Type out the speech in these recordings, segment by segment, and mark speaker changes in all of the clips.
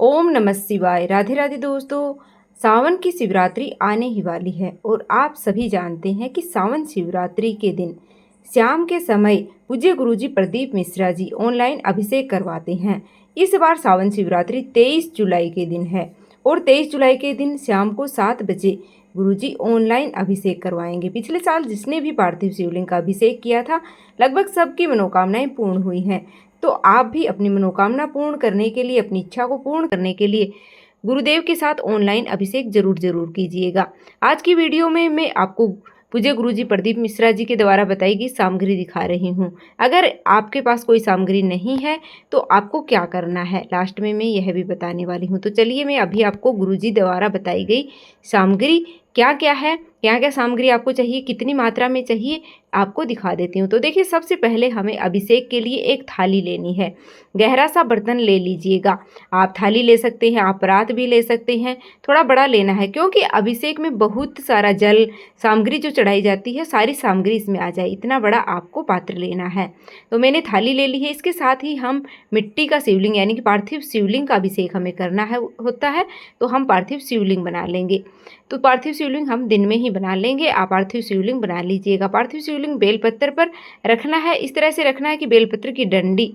Speaker 1: ओम नमः शिवाय। राधे राधे दोस्तों। सावन की शिवरात्रि आने ही वाली है और आप सभी जानते हैं कि सावन शिवरात्रि के दिन शाम के समय पूज्य गुरुजी प्रदीप मिश्रा जी ऑनलाइन अभिषेक करवाते हैं। इस बार सावन शिवरात्रि 23 जुलाई के दिन है और 23 जुलाई के दिन शाम को 7 बजे गुरुजी ऑनलाइन अभिषेक करवाएंगे। पिछले साल जिसने भी पार्थिव शिवलिंग का अभिषेक किया था लगभग सबकी मनोकामनाएं पूर्ण हुई हैं। तो आप भी अपनी मनोकामना पूर्ण करने के लिए, अपनी इच्छा को पूर्ण करने के लिए गुरुदेव के साथ ऑनलाइन अभिषेक जरूर कीजिएगा। आज की वीडियो में मैं आपको पूज्य गुरुजी प्रदीप मिश्रा जी के द्वारा बताई गई सामग्री दिखा रही हूँ। अगर आपके पास कोई सामग्री नहीं है तो आपको क्या करना है लास्ट में मैं यह भी बताने वाली हूँ। तो चलिए मैं अभी आपको गुरुजी द्वारा बताई गई सामग्री क्या क्या है, क्या क्या सामग्री आपको चाहिए, कितनी मात्रा में चाहिए, आपको दिखा देती हूँ। तो देखिए, सबसे पहले हमें अभिषेक के लिए एक थाली लेनी है। गहरा सा बर्तन ले लीजिएगा। आप थाली ले सकते हैं, आप परात भी ले सकते हैं, थोड़ा बड़ा लेना है क्योंकि अभिषेक में बहुत सारा जल सामग्री जो चढ़ाई जाती है सारी सामग्री इसमें आ जाए, इतना बड़ा आपको पात्र लेना है। तो मैंने थाली ले ली है। इसके साथ ही हम मिट्टी का शिवलिंग यानी कि पार्थिव शिवलिंग का अभिषेक हमें करना है होता है, तो हम पार्थिव शिवलिंग बना लेंगे। तो पार्थिव शिवलिंग हम दिन में ही बना लेंगे। आप पार्थिव शिवलिंग बना लीजिएगा। पार्थिव शिवलिंग बेलपत्र पर रखना है। इस तरह से रखना है कि बेलपत्र की डंडी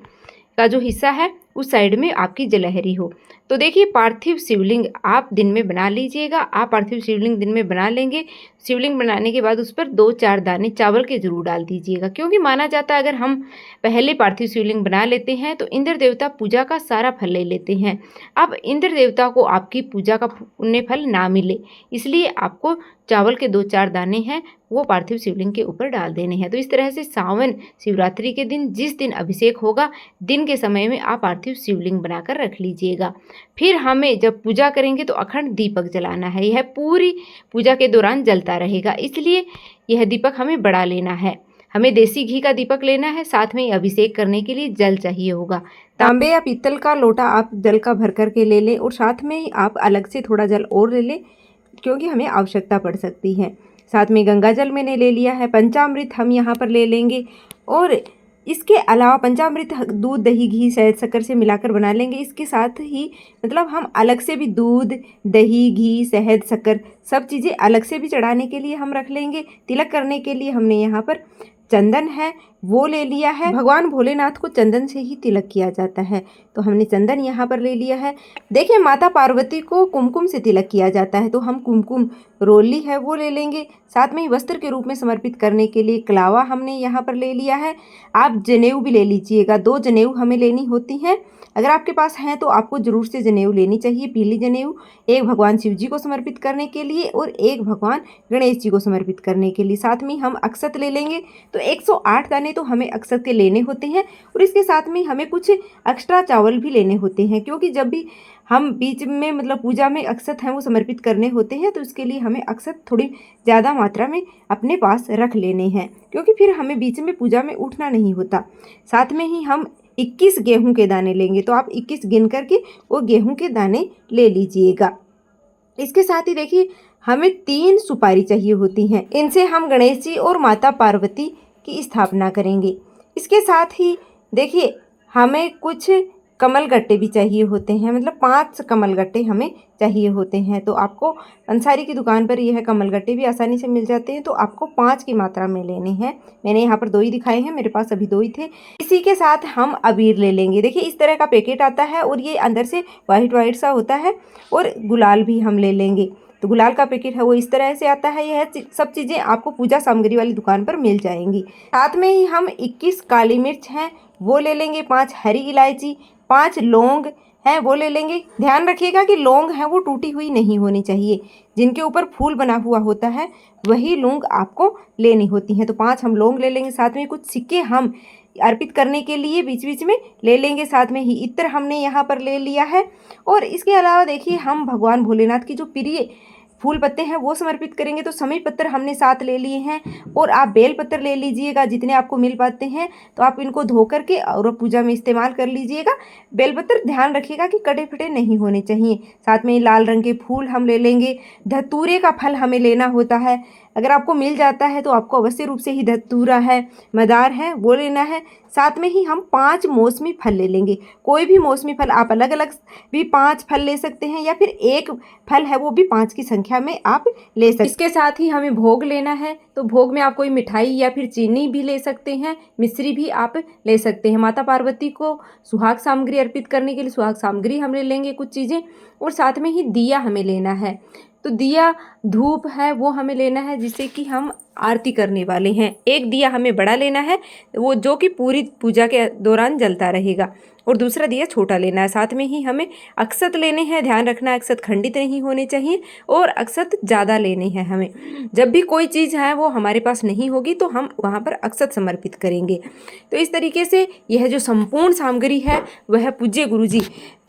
Speaker 1: का जो हिस्सा है उस साइड में आपकी जलहरी हो। तो देखिए, पार्थिव शिवलिंग आप दिन में बना लीजिएगा। आप पार्थिव शिवलिंग दिन में बना लेंगे। शिवलिंग बनाने के बाद उस पर 2-4 दाने चावल के जरूर डाल दीजिएगा क्योंकि माना जाता है अगर हम पहले पार्थिव शिवलिंग बना लेते हैं तो इंद्र देवता पूजा का सारा फल ले लेते हैं। अब इंद्र देवता को आपकी पूजा का पुण्य फल ना मिले, इसलिए आपको चावल के 2-4 दाने हैं वो पार्थिव शिवलिंग के ऊपर डाल देने हैं। तो इस तरह से सावन शिवरात्रि के दिन जिस दिन अभिषेक होगा दिन के समय में आप पार्थिव शिवलिंग बनाकर रख लीजिएगा। फिर हमें जब पूजा करेंगे तो अखंड दीपक जलाना है। यह पूरी पूजा के दौरान जलता रहेगा, इसलिए यह दीपक हमें बड़ा लेना है। हमें देसी घी का दीपक लेना है। साथ में अभिषेक करने के लिए जल चाहिए होगा। तांबे या पीतल का लोटा आप जल का भर करके ले लें और साथ में ही आप अलग से थोड़ा जल और ले लें क्योंकि हमें आवश्यकता पड़ सकती है। साथ में गंगा जल मैंने ले लिया है। पंचामृत हम यहाँ पर ले लेंगे और इसके अलावा पंचामृत दूध, दही, घी, शहद, शक्कर से मिलाकर बना लेंगे। इसके साथ ही मतलब हम अलग से भी दूध, दही, घी, शहद, शक्कर सब चीज़ें अलग से भी चढ़ाने के लिए हम रख लेंगे। तिलक करने के लिए हमने यहाँ पर चंदन है वो ले लिया है। भगवान भोलेनाथ को चंदन से ही तिलक किया जाता है, तो हमने चंदन यहाँ पर ले लिया है। देखिए, माता पार्वती को कुमकुम से तिलक किया जाता है, तो हम कुमकुम रोली है वो ले लेंगे। साथ में ही वस्त्र के रूप में समर्पित करने के लिए कलावा हमने यहाँ पर ले लिया है। आप जनेऊ भी ले लीजिएगा। 2 जनेऊ हमें लेनी होती हैं। अगर आपके पास हैं तो आपको जरूर से जनेऊ लेनी चाहिए, पीली जनेऊ। एक भगवान शिव जी को समर्पित करने के लिए और एक भगवान गणेश जी को समर्पित करने के लिए। साथ में हम अक्षत ले लेंगे। तो 108 दाने तो हमें अक्षत के लेने होते हैं और इसके साथ में हमें कुछ एक्स्ट्रा चावल भी लेने होते हैं क्योंकि जब भी हम बीच में मतलब पूजा में अक्षत हैं वो समर्पित करने होते हैं तो इसके लिए हमें अक्षत थोड़ी ज़्यादा मात्रा में अपने पास रख लेने हैं क्योंकि फिर हमें बीच में पूजा में उठना नहीं होता। साथ में ही हम 21 गेहूं के दाने लेंगे, तो आप 21 गिन करके वो गेहूं के दाने ले लीजिएगा। इसके साथ ही देखिए, हमें 3 सुपारी चाहिए होती हैं। इनसे हम गणेश जी और माता पार्वती की स्थापना करेंगे। इसके साथ ही देखिए, हमें कुछ कमल गट्टे भी चाहिए होते हैं, मतलब 5 कमल गट्टे हमें चाहिए होते हैं। तो आपको अंसारी की दुकान पर यह कमल गट्टे भी आसानी से मिल जाते हैं, तो आपको 5 की मात्रा में लेने हैं। मैंने यहाँ पर 2 ही दिखाए हैं, मेरे पास अभी 2 ही थे। इसी के साथ हम अबीर ले लेंगे। देखिए, इस तरह का पैकेट आता है और ये अंदर से वाइट सा होता है। और गुलाल भी हम ले लेंगे। तो गुलाल का पैकेट है वो इस तरह से आता है। यह सब चीज़ें आपको पूजा सामग्री वाली दुकान पर मिल जाएंगी। साथ में ही हम 21 काली मिर्च हैं वो ले लेंगे, 5 हरी इलायची, 5 लौंग हैं वो ले लेंगे। ध्यान रखिएगा कि लौंग है वो टूटी हुई नहीं होनी चाहिए, जिनके ऊपर फूल बना हुआ होता है वही लौंग आपको लेनी होती हैं। तो 5 हम लौंग ले लेंगे। साथ में कुछ सिक्के हम अर्पित करने के लिए बीच बीच में ले लेंगे। साथ में ही इत्र हमने यहाँ पर ले लिया है। और इसके अलावा देखिए, हम भगवान भोलेनाथ की जो प्रिय फूल पत्ते हैं वो समर्पित करेंगे, तो समय पत्र हमने 7 ले लिए हैं। और आप बेल पत्र ले लीजिएगा, जितने आपको मिल पाते हैं तो आप इनको धो करके और पूजा में इस्तेमाल कर लीजिएगा। बेल पत्र ध्यान रखिएगा कि कटे फटे नहीं होने चाहिए। साथ में लाल रंग के फूल हम ले लेंगे। धतूरे का फल हमें लेना होता है। अगर आपको मिल जाता है तो आपको अवश्य रूप से ही धतूरा है, मदार है, वो लेना है। साथ में ही हम 5 मौसमी फल ले लेंगे। कोई भी मौसमी फल आप अलग-अलग भी 5 फल ले सकते हैं या फिर एक फल है वो भी 5 की संख्या में आप ले सकते हैं। इसके साथ ही हमें भोग लेना है, तो भोग में आप कोई मिठाई या फिर चीनी भी ले सकते हैं, मिश्री भी आप ले सकते हैं। माता पार्वती को सुहाग सामग्री अर्पित करने के लिए सुहाग सामग्री हम ले लेंगे कुछ चीज़ें, और साथ में ही दिया हमें लेना है। तो दिया, धूप है वो हमें लेना है जिससे कि हम आरती करने वाले हैं। एक दिया हमें बड़ा लेना है, वो जो कि पूरी पूजा के दौरान जलता रहेगा, और दूसरा दिया छोटा लेना है। साथ में ही हमें अक्षत लेने हैं, ध्यान रखना अक्षत खंडित नहीं होने चाहिए और अक्षत ज़्यादा लेने हैं हमें। जब भी कोई चीज़ है वो हमारे पास नहीं होगी तो हम वहाँ पर अक्षत समर्पित करेंगे। तो इस तरीके से यह जो संपूर्ण सामग्री है वह पूज्य गुरुजी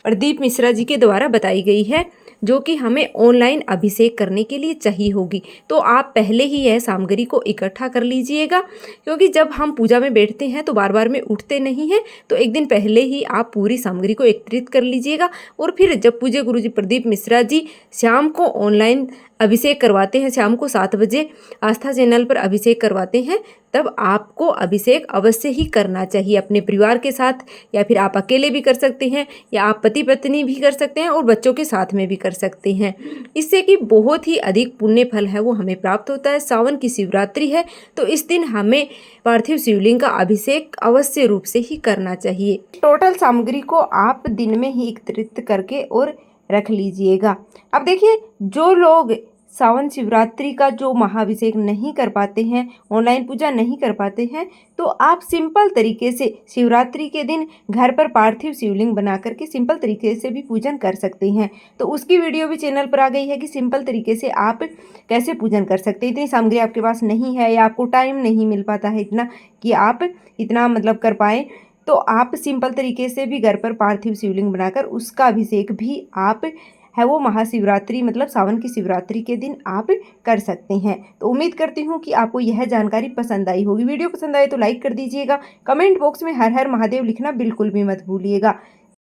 Speaker 1: प्रदीप मिश्रा जी के द्वारा बताई गई है, जो कि हमें ऑनलाइन अभिषेक करने के लिए चाहिए होगी। तो आप पहले ही यह सामग्री को इकट्ठा कर लीजिएगा, क्योंकि जब हम पूजा में बैठते हैं तो बार बार में उठते नहीं हैं। तो एक दिन पहले ही आप पूरी सामग्री को एकत्रित कर लीजिएगा, और फिर जब पूज्य गुरुजी प्रदीप मिश्रा जी शाम को ऑनलाइन अभिषेक करवाते हैं, शाम को 7 बजे आस्था चैनल पर अभिषेक करवाते हैं, तब आपको अभिषेक अवश्य ही करना चाहिए अपने परिवार के साथ, या फिर आप अकेले भी कर सकते हैं, या आप पति पत्नी भी कर सकते हैं और बच्चों के साथ में भी कर सकते हैं। इससे कि बहुत ही अधिक पुण्य फल है वो हमें प्राप्त होता है। सावन की शिवरात्रि है तो इस दिन हमें पार्थिव शिवलिंग का अभिषेक अवश्य रूप से ही करना चाहिए। टोटल सामग्री को आप दिन में ही एकत्रित करके और रख लीजिएगा। अब देखिए, जो लोग सावन शिवरात्रि का जो महाअभिषेक नहीं कर पाते हैं, ऑनलाइन पूजा नहीं कर पाते हैं, तो आप सिंपल तरीके से शिवरात्रि के दिन घर पर पार्थिव शिवलिंग बना करके सिंपल तरीके से भी पूजन कर सकते हैं। तो उसकी वीडियो भी चैनल पर आ गई है कि सिंपल तरीके से आप कैसे पूजन कर सकते हैं। इतनी सामग्री आपके पास नहीं है या आपको टाइम नहीं मिल पाता है इतना कि आप इतना कर पाएँ, तो आप सिंपल तरीके से भी घर पर पार्थिव शिवलिंग बनाकर उसका अभिषेक भी आप है वो महाशिवरात्रि सावन की शिवरात्रि के दिन आप कर सकते हैं। तो उम्मीद करती हूँ कि आपको यह जानकारी पसंद आई होगी। वीडियो पसंद आए तो लाइक कर दीजिएगा। कमेंट बॉक्स में हर हर महादेव लिखना बिल्कुल भी मत भूलिएगा।